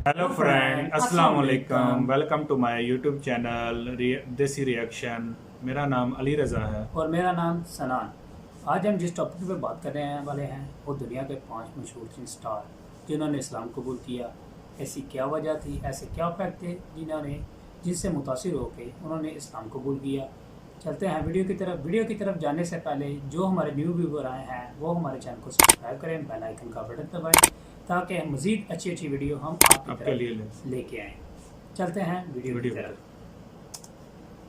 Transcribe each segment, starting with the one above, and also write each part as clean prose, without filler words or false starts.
Hello friend, अस्सलाम वालेकुम। Welcome to my YouTube channel Desi reaction. मेरा नाम अली रज़ा है और मेरा नाम सनान। आज हम जिस टॉपिक पे बात करने वाले हैं वो दुनिया के 5 मशहूर स्टार जिन्होंने इस्लाम कबूल किया। ऐसी क्या वजह थी, ऐसे क्या फैक्ट थे जिनसे मुतासिर होकर उन्होंने इस्लाम कबूल किया। चलते हैं वीडियो की तरफ जाने से पहले जो हमारे न्यू व्यूवर आए हैं वो हमारे चैनल को सब्सक्राइब करें, बेल आइकन का बटन दबाएं ताकि मज़ीद अच्छी वीडियो हम आपके लिए लेके आएँ। चलते हैं वीडियो की तरफ।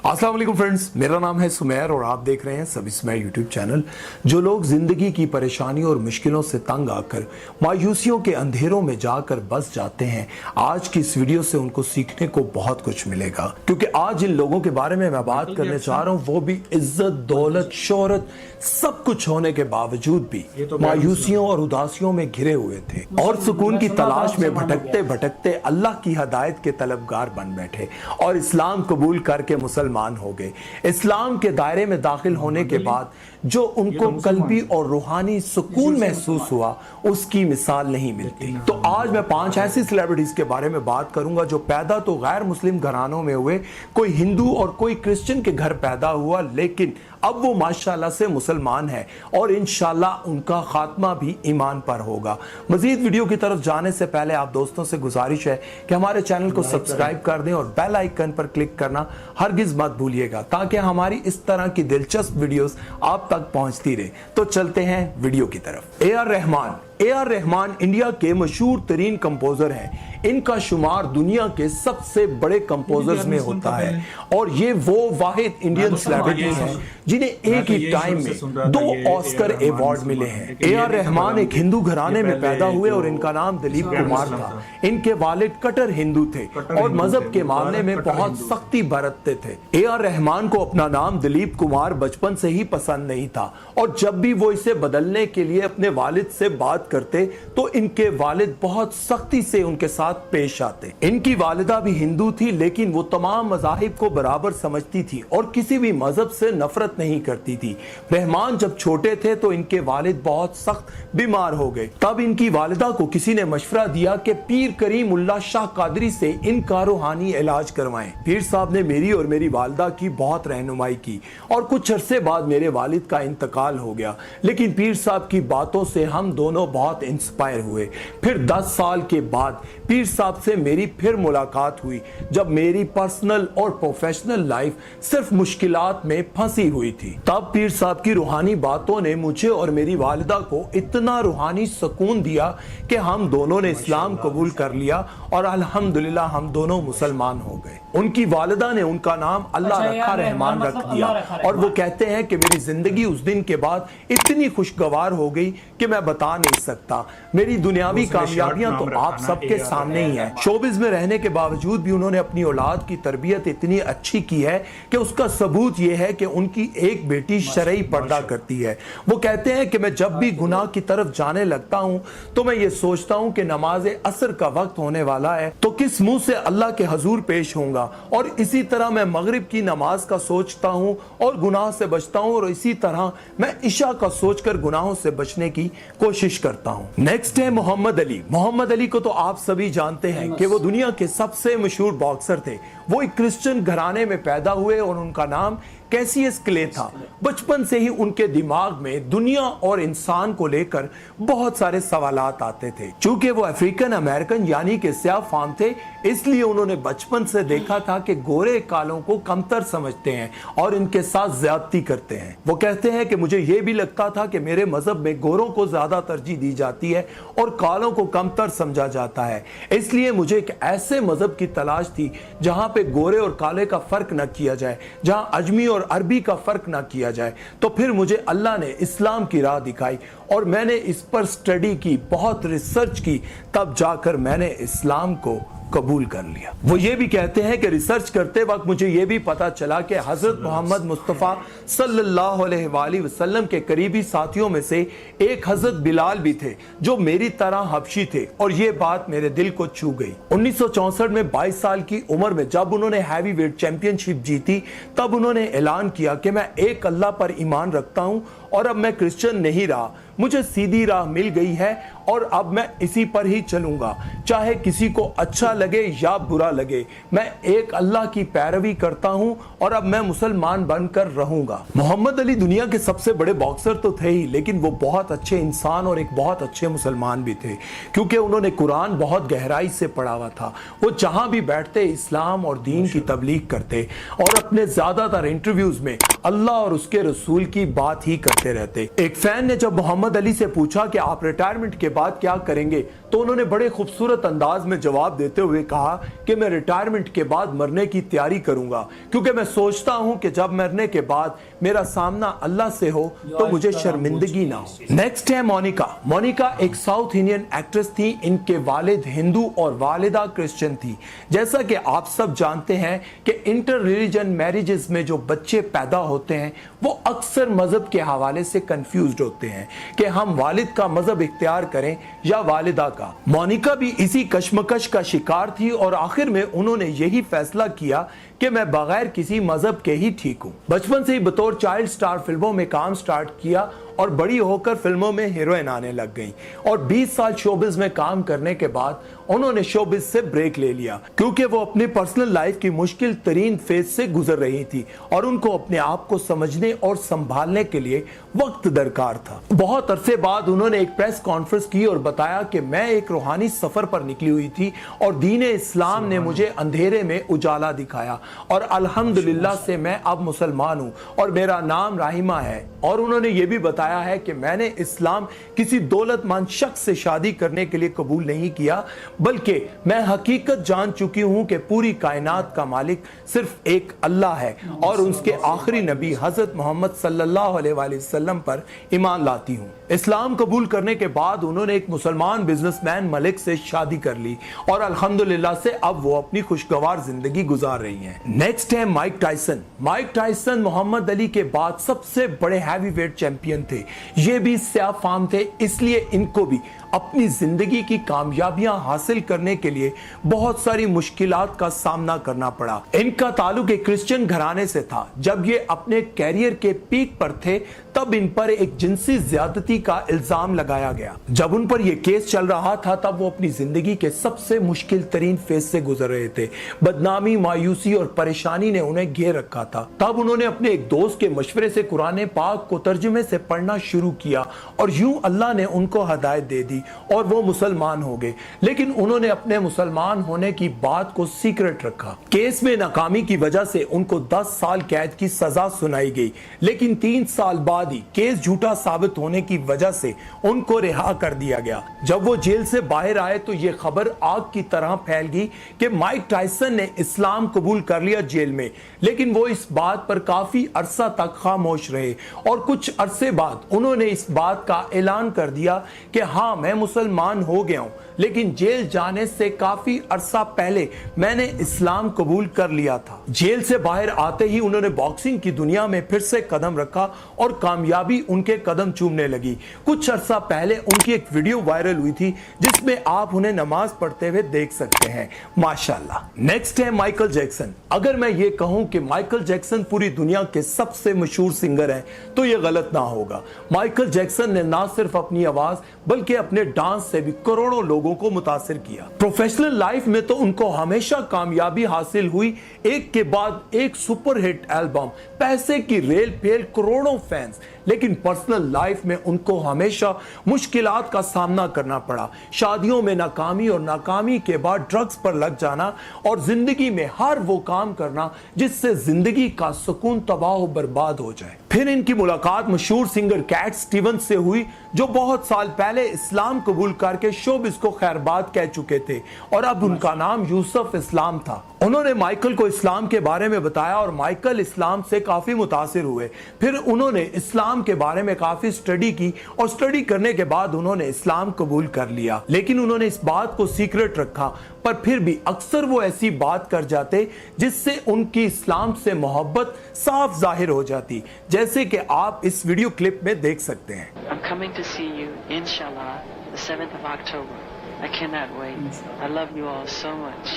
अस्सलाम वालेकुम फ्रेंड्स, मेरा नाम है सुमेर और आप देख रहे हैं सभी सुमेर यूट्यूब चैनल। जो लोग जिंदगी की परेशानियों और मुश्किलों से तंग आकर मायूसियों के अंधेरों में जाकर बस जाते हैं, आज की इस वीडियो से उनको सीखने को बहुत कुछ मिलेगा। क्योंकि आज जिन लोगों के बारे में मैं बात करने चाह रहा हूँ वो भी इज्जत, दौलत, शोहरत सब कुछ होने के बावजूद भी मायूसियों और उदासियों में घिरे हुए थे और सुकून की तलाश में भटकते भटकते अल्लाह की हदायत के तलबगार बन बैठे और इस्लाम कबूल करके मुसलमान हो गए। इस्लाम के दायरे में दाखिल होने के बाद जो उनको कल्बी और रूहानी सुकून महसूस हुआ उसकी मिसाल नहीं मिलती। तो आज मैं 5 ऐसी सेलिब्रिटीज के बारे में बात करूंगा जो पैदा तो गैर मुस्लिम घरानों में हुए, कोई हिंदू और कोई क्रिश्चियन के घर पैदा हुआ, लेकिन अब वो माशाल्लाह से मुसलमान है और इंशाल्लाह उनका खात्मा भी ईमान पर होगा। मजीद वीडियो की तरफ जाने से पहले आप दोस्तों से गुजारिश है कि हमारे चैनल को सब्सक्राइब कर दें और बेल आइकन पर क्लिक करना हरगिज मत भूलिएगा ताकि हमारी इस तरह की दिलचस्प वीडियोस आप तक पहुंचती रहे। तो चलते हैं वीडियो की तरफ। ए आर रहमान इंडिया के मशहूर तरीन कंपोजर हैं। इनका शुमार दुनिया के सबसे बड़े कंपोजर्स में होता है और ये वो वाहिद इंडियन सेलिब्रिटी हैं जिन्हें एक ही टाइम में 2 ऑस्कर अवार्ड मिले हैं। ए आर रहमान एक हिंदू घराने में पैदा हुए और इनका नाम दिलीप कुमार था। इनके वालिद कट्टर हिंदू थे और मजहब के मामले में बहुत सख्ती बरतते थे। ए आर रहमान को अपना नाम दिलीप कुमार बचपन से ही पसंद नहीं था और जब भी वो इसे बदलने के लिए अपने वालिद से बात करते तो इनके वालिद बहुत सख्ती से उनके साथ पेश आते। इनकी वालिदा भी हिंदू थी लेकिन वो तमाम मज़ाहिब को बराबर समझती थी और किसी भी मजहब से नफरत नहीं करती थी। रहमान जब छोटे थे तो इनके वालिद बहुत सख्त बीमार हो गए। तब इनकी वालिदा को किसी ने मशवरा दिया कि पीर करीम उल्लाह शाह कादरी से इनका रूहानी इलाज करवाएं। पीर साहब ने मेरी और मेरी वालिदा की बहुत रहनुमाई की और कुछ अरसे बाद मेरे वालिद का इंतकाल हो गया, लेकिन पीर साहब की बातों से हम दोनों बहुत इंस्पायर हुए। फिर 10 साल के बाद पीर साहब से मेरी फिर मुलाकात हुई जब मेरी पर्सनल और प्रोफेशनल लाइफ सिर्फ मुश्किलात में फंसी हुई थी। तब पीर साहब की रूहानी बातों ने मुझे और मेरी वालिदा को इतना रूहानी सुकून दिया कि हम दोनों ने इस्लाम कबूल कर लिया और अल्हम्दुलिल्लाह हम दोनों मुसलमान हो गए। उनकी वालिदा ने उनका नाम अल्लाह रखा रहमान रख दिया और वो कहते हैं कि मेरी जिंदगी उस दिन के बाद इतनी खुशगवार हो गई कि मैं बता नहीं सकता। मेरी दुनियावी कामयाबियां तो आप सबके सामने ही है। शोबिज में रहने के बावजूद भी उन्होंने अपनी औलाद की तरबियत इतनी अच्छी की है कि उसका सबूत यह है कि उनकी एक बेटी शरई पर्दा करती है। वो कहते हैं कि मैं जब भी गुनाह की तरफ जाने लगता हूं तो मैं ये सोचता हूं कि नमाज असर का वक्त होने वाला है तो किस मुंह से अल्लाह के हजूर पेश होऊंगा, और इसी तरह मैं मगरिब की नमाज का सोचता हूं और गुनाह से बचता हूं और इसी तरह मैं इशा का सोचकर गुनाहों से बचने की कोशिश करता हूं। नेक्स्ट है मोहम्मद अली। मोहम्मद अली को तो आप सभी जानते हैं कि वो दुनिया के सबसे मशहूर बॉक्सर थे। वो एक क्रिश्चियन घराने में पैदा हुए और उनका नाम कैसियस क्ले था। बचपन से ही उनके दिमाग में दुनिया और इंसान को लेकर बहुत सारे सवालात आते थे। चूंकि वो अफ्रीकन अमेरिकन यानी कि स्याह फाम थे, इसलिए उन्होंने बचपन से देखा था कि गोरे कालों को कमतर समझते हैं और इनके साथ ज्यादती करते हैं। वो कहते हैं कि मुझे यह भी लगता था कि मेरे मजहब में गोरों को ज्यादा तरजीह दी जाती है और कालों को कमतर समझा जाता है, इसलिए मुझे एक ऐसे मजहब की तलाश थी जहां पे गोरे और काले का फर्क न किया जाए, जहां अजमी और अरबी का फर्क ना किया जाए। तो फिर मुझे अल्लाह ने इस्लाम की राह दिखाई और मैंने इस पर स्टडी की, बहुत रिसर्च की, तब जाकर मैंने इस्लाम को कबूल कर लिया। वो ये भी कहते हैं कि रिसर्च करते वक्त मुझे ये भी पता चला कि हजरत मोहम्मद मुस्तफ़ा सल्लल्लाहु अलैहि वसल्लम के करीबी साथियों में से एक हजरत बिलाल भी थे जो मेरी तरह हबशी थे और ये बात मेरे दिल को छू गई। 1964 में 22 साल की उम्र में जब उन्होंने हैवी वेट चैंपियनशिप जीती तब उन्होंने ऐलान किया कि मैं एक अल्लाह पर ईमान रखता हूं और अब मैं क्रिश्चियन नहीं रहा, मुझे सीधी राह मिल गई है और अब मैं इसी पर ही चलूंगा, चाहे किसी को अच्छा लगे या बुरा लगे। मैं एक अल्लाह की पैरवी करता हूं और अब मैं मुसलमान बनकर रहूंगा। मोहम्मद अली दुनिया के सबसे बड़े बॉक्सर तो थे ही, लेकिन वो बहुत अच्छे इंसान और एक बहुत अच्छे मुसलमान भी थे, क्योंकि उन्होंने कुरान बहुत गहराई से पढ़ा हुआ था। वो जहां भी बैठते इस्लाम और दीन की तबलीग करते और अपने ज्यादातर इंटरव्यूज में अल्लाह और उसके रसूल की बात ही करते रहते। एक फैन ने जब मोहम्मद अली से पूछा कि आप रिटायरमेंट के बाद क्या करेंगे, तो उन्होंने बड़े खूबसूरत अंदाज में जवाब देते हुए कहा कि मैं रिटायरमेंट के बाद मरने की तैयारी करूंगा, क्योंकि मैं सोचता हूं कि जब मरने के बाद मेरा सामना अल्लाह से हो तो मुझे शर्मिंदगी ना हो। नेक्स्ट है मोनिका। मोनिका एक साउथ इंडियन एक्ट्रेस थी। इनके वालिद हिंदू और वालिदा क्रिश्चियन थी। जैसा कि आप सब जानते हैं कि इंटर रिलीजन मैरिजेस में जो बच्चे पैदा होते हैं वो अक्सर मजहब के हवाले से कंफ्यूज्ड होते हैं कि हम वालिद का मजहब इख्तियार करें या वालिदा का। मोनिका भी इसी कश्मकश का शिकार थी और आखिर में उन्होंने यही फैसला किया कि मैं बगैर किसी मजहब के ही ठीक हूं। बचपन से ही बतौर चाइल्ड स्टार फिल्मों में काम स्टार्ट किया और बड़ी होकर फिल्मों में हीरोइन आने लग गई और 20 साल शोबिज में काम करने के बाद उन्होंने शोबिज से ब्रेक ले लिया, क्योंकि वो अपनी पर्सनल लाइफ की मुश्किल तरीन फेज से गुजर रही थी और उनको अपने आप को समझने और संभालने के लिए वक्त दरकार था। बहुत अरसे बाद उन्होंने एक प्रेस कॉन्फ्रेंस की और बताया कि मैं एक रूहानी सफर पर निकली हुई थी और दीन इस्लाम ने मुझे अंधेरे में उजाला दिखाया और अल्हम्दुलिल्लाह से मैं अब मुसलमान हूं और मेरा नाम राहिमा है। और उन्होंने ये भी बताया है कि मैंने इस्लाम किसी दौलतमंद शख्स से शादी करने के लिए कबूल नहीं किया, बल्कि मैं हकीकत जान चुकी हूं कि पूरी कायनात का मालिक सिर्फ एक अल्लाह है और उसके आखिरी नबी हजरत मोहम्मद सल्लल्लाहु अलैहि वसल्लम पर ईमान लाती हूं। इस्लाम कबूल करने के बाद उन्होंने एक मुसलमान बिजनेसमैन मलिक से शादी कर ली और अल्हम्दुलिल्लाह से अब वो अपनी खुशगवार जिंदगी गुजार रही हैं। नेक्स्ट है Mike Tyson. Mike Tyson Muhammad Ali के बाद सबसे बड़े हैवीवेट चैंपियन थे। ये भी स्याह फाम थे, इसलिए इनको भी अपनी जिंदगी की कामयाबियां हासिल करने के लिए बहुत सारी मुश्किलात का सामना करना पड़ा। इनका ताल्लुक एक क्रिश्चियन घराने से था। जब ये अपने कैरियर के पीक पर थे तब इन पर एक जिनसी ज्यादती का इल्जाम लगाया गया। जब उन पर यह केस चल रहा था तब वो अपनी जिंदगी के सबसे मुश्किल तरीन फेज से गुजर रहे थे। बदनामी, मायूसी और परेशानी ने उन्हें घेर रखा था। तब उन्होंने अपने एक दोस्त के मशवरे से कुरान पाक को तर्जुमे से पढ़ना शुरू किया और यूं अल्लाह ने उनको हदायत दे दी और वो मुसलमान हो गए। लेकिन उन्होंने अपने मुसलमान होने की बात को सीक्रेट रखा। केस में नाकामी की वजह से उनको 10 साल कैद की सजा सुनाई गई, लेकिन 3 साल बाद ही केस झूठा साबित होने की वजह से उनको रिहा कर दिया गया। जब वो जेल से बाहर आए तो ये खबर आग की तरह फैल गई कि माइक टायसन ने इस्लाम कबूल कर लिया जेल में, लेकिन वो इस बात पर काफी अरसा तक खामोश रहे और कुछ अरसे बाद उन्होंने इस बात का ऐलान कर दिया कि हाँ, मैं मुसलमान हो गया हूं, लेकिन जेल जाने से काफी अरसा पहले मैंने इस्लाम कबूल कर लिया था। जेल से बाहर आते ही उन्होंने बॉक्सिंग की दुनिया में फिर से कदम रखा और कामयाबी उनके कदम चूमने लगी। कुछ अरसा पहले उनकी एक वीडियो वायरल हुई थी जिसमें आप उन्हें नमाज पढ़ते हुए देख सकते हैं, माशाल्लाह। नेक्स्ट है माइकल जैक्सन। अगर मैं ये कहूं कि माइकल जैक्सन पूरी दुनिया के सबसे मशहूर सिंगर हैं तो ये गलत ना होगा। माइकल जैक्सन ने ना सिर्फ अपनी आवाज बल्कि अपने डांस से भी करोड़ों लोगों को मुतासिर किया। प्रोफेशनल लाइफ में तो उनको हमेशा कामयाबी हासिल हुई, एक के बाद एक सुपरहिट एल्बम, पैसे की रेल फेल, करोड़ों फैंस। लेकिन पर्सनल लाइफ में उनको हमेशा मुश्किलात का सामना करना पड़ा। शादियों में नाकामी और नाकामी के बाद ड्रग्स पर लग जाना और जिंदगी में हर वो काम करना जिससे जिंदगी का सुकून तबाह बर्बाद हो जाए। फिर इनकी मुलाकात मशहूर सिंगर कैट स्टीवंस से हुई जो बहुत साल पहले इस्लाम कबूल करके शोबिस को खैरबाद कह चुके थे और अब उनका नाम यूसुफ इस्लाम था। उन्होंने माइकल को इस्लाम के बारे में बताया और माइकल इस्लाम से काफी मुतासिर हुए। फिर उन्होंने इस्लाम के बारे में काफी स्टडी की और स्टडी करने के बाद उन्होंने इस्लाम कबूल कर लिया। लेकिन उन्होंने इस बात को सीक्रेट रखा, पर फिर भी अक्सर वो ऐसी बात कर जाते जिससे उनकी इस्लाम से मोहब्बत साफ जाहिर हो जाती, जैसे कि आप इस वीडियो क्लिप में देख सकते हैं। I'm coming to see you, inshallah, the 7th of October. I cannot wait. I love you all so much.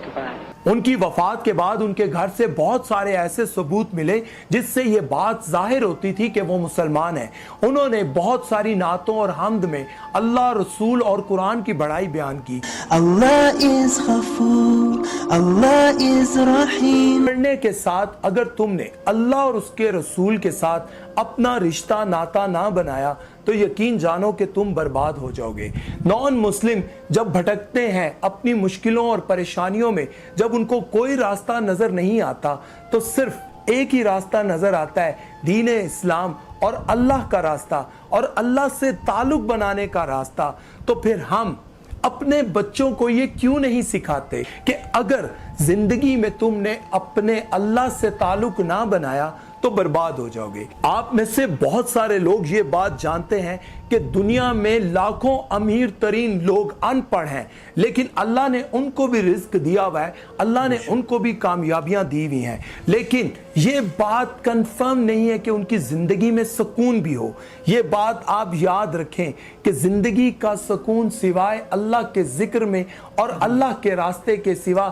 Goodbye. उनकी वफात के बाद उनके घर से बहुत सारे ऐसे सबूत मिले जिससे ये बात जाहिर होती थी कि वो मुसलमान हैं। उन्होंने बहुत सारी नातों और हम्द में अल्लाह, रसूल और कुरान की बड़ाई बयान की। Allah is Ghafoor, Allah is Rahim। पढ़ने के साथ अगर तुमने अल्लाह और उसके रसूल के साथ अपना रिश्ता नाता ना बनाया तो यकीन जानो कि तुम बर्बाद हो जाओगे। नॉन मुस्लिम जब भटकते हैं अपनी मुश्किलों और परेशानियों में, जब उनको कोई रास्ता नजर नहीं आता तो सिर्फ एक ही रास्ता नजर आता है, दीन इस्लाम और अल्लाह का रास्ता और अल्लाह से ताल्लुक बनाने का रास्ता। तो फिर हम अपने बच्चों को ये क्यों नहीं सिखाते कि अगर जिंदगी में तुमने अपने अल्लाह से ताल्लुक ना बनाया तो बर्बाद हो जाओगे। आप में से बहुत सारे लोग ये बात जानते हैं कि दुनिया में लाखों अमीर तरीन लोग अनपढ़ हैं, लेकिन अल्लाह ने उनको भी रिज्क दिया हुआ है, अल्लाह ने उनको भी कामयाबियां दी हुई हैं, लेकिन ये बात कंफर्म नहीं है कि उनकी जिंदगी में सुकून भी हो। ये बात आप याद रखें कि जिंदगी का सुकून सिवाय अल्लाह के जिक्र में और अल्लाह के रास्ते के सिवा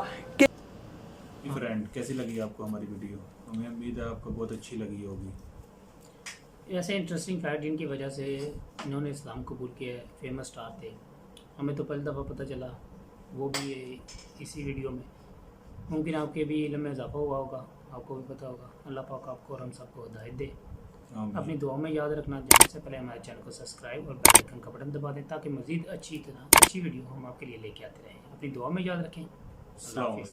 फ्रेंड, कैसी लगी आपको हमारी वीडियो? हमें उम्मीद है आपको बहुत अच्छी लगी होगी। ऐसे इंटरेस्टिंग फैक्ट जिनकी वजह से इन्होंने इस्लाम कबूल किया है, फेमस स्टार थे। हमें तो पहली दफ़ा पता चला, वो भी इसी वीडियो में। मुमकिन आपके भी इल्म में इजाफा हुआ होगा, आपको भी पता होगा। अल्लाह पाक आपको और हम सबको हिदायत दे। अपनी दुआ में याद रखना, जाने से पहले हमारे चैनल को सब्सक्राइब और बेल आइकन का बटन दबा दें ताकि मज़ीद अच्छी वीडियो हम आपके लिए लेके आते रहें। अपनी दुआ में याद रखें। अल्लाह हाफ़िज़।